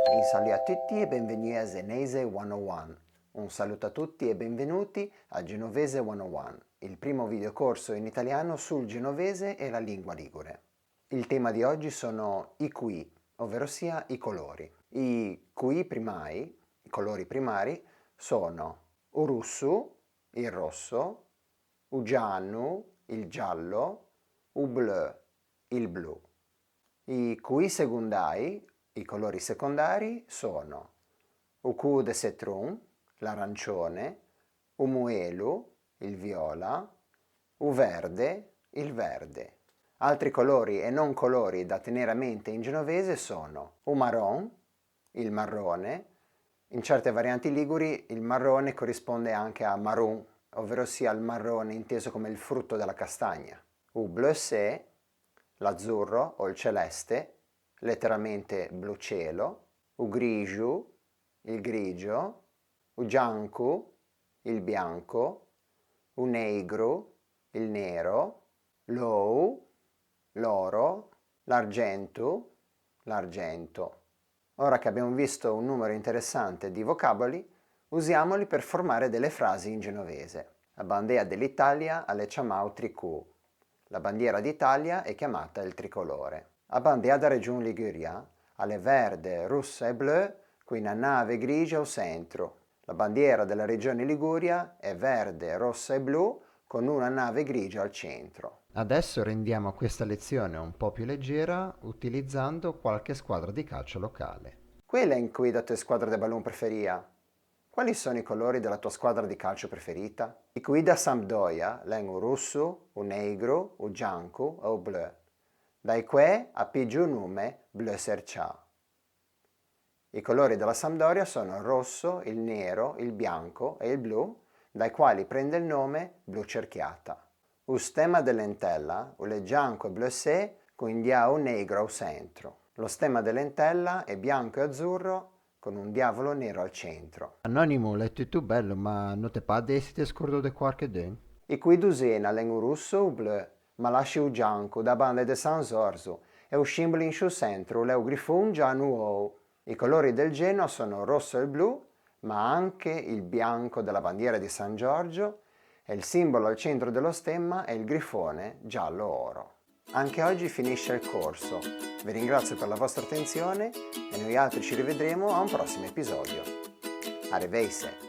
Un saluto a tutti e benvenuti a Zenese 101. Un saluto a tutti e benvenuti a Genovese 101, il primo videocorso in italiano sul genovese e la lingua ligure. Il tema di oggi sono i qui, ovvero sia i colori. I qui primari, i colori primari, sono urussu, il rosso, ugiannu, il giallo, bleu, il blu. I qui secondari, i colori secondari, sono ucu de citron, l'arancione, umuelu, il viola, verde, il verde. Altri colori e non colori da tenere a mente in genovese sono marron, il marrone. In certe varianti liguri il marrone corrisponde anche a marron, ovvero sia il marrone inteso come il frutto della castagna. Bleu sé, l'azzurro o il celeste, letteralmente blu cielo. Grigio, il grigio. Gianco, il bianco. Negro, il nero. L'oro. L'argento, l'argento. Ora che abbiamo visto un numero interessante di vocaboli, usiamoli per formare delle frasi in genovese. La bandiera dell'Italia alle chiamau tricù. La bandiera d'Italia è chiamata il tricolore. La bandiera della Regione Liguria alle verde, rossa e blu con una nave grigia al centro. La bandiera della regione Liguria è verde, rossa e blu con una nave grigia al centro. Adesso rendiamo questa lezione un po' più leggera utilizzando qualche squadra di calcio locale. Quella in cui la tua squadra di ballon preferita? Quali sono i colori della tua squadra di calcio preferita? I qui da Sampdoria lengo rosso, o negro, o gianco o blu. Dai que a più nome blu sercià. I colori della Sampdoria sono il rosso, il nero, il bianco e il blu, dai quali prende il nome blu cerchiata. Lo stemma dell'entella, o gianco e blu sé, con un diavolo negro al centro. Lo stemma dell'entella è bianco e azzurro, con un diavolo nero al centro. Anonimo, l'hai tutto bello, ma non te pare se ti scordo di qualche den? I qui dusena lengo rosso o blu, ma lasci il gianco da bande de San Zorzo e un simbolo in suo centro, l'eu grifon già nuovo. I colori del Genoa sono rosso e blu, ma anche il bianco della bandiera di San Giorgio e il simbolo al centro dello stemma è il grifone giallo-oro. Anche oggi finisce il corso. Vi ringrazio per la vostra attenzione e noi altri ci rivedremo a un prossimo episodio. Arrivederci!